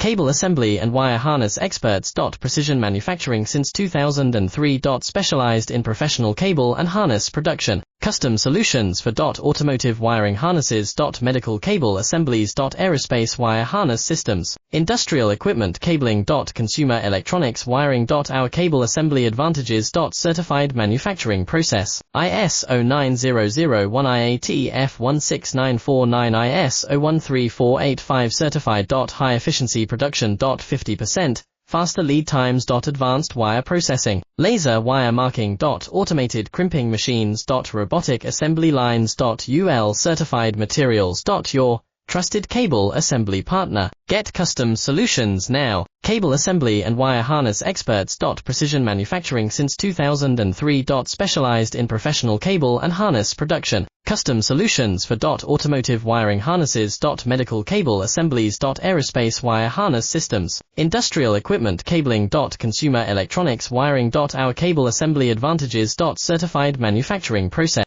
Cable assembly and wire harness experts. Precision manufacturing since 2003. Specialized in professional cable and harness production. Custom solutions for automotive wiring harnesses. Medical cable assemblies. Aerospace wire harness systems. Industrial equipment cabling. Consumer electronics wiring. Our cable assembly advantages. Certified manufacturing process. ISO 9001 IATF16949 ISO 13485 certified. High efficiency production. 50%. Faster lead times. Advanced wire processing. Laser wire marking. Automated crimping machines. Robotic assembly lines. UL certified materials. Your trusted cable assembly partner. Get custom solutions now. Cable assembly and wire harness experts. Precision manufacturing since 2003. Specialized in professional cable and harness production. Custom solutions for automotive wiring harnesses. Medical cable assemblies. Aerospace wire harness systems. Industrial equipment cabling. Consumer electronics wiring. Our cable assembly advantages. Certified manufacturing process.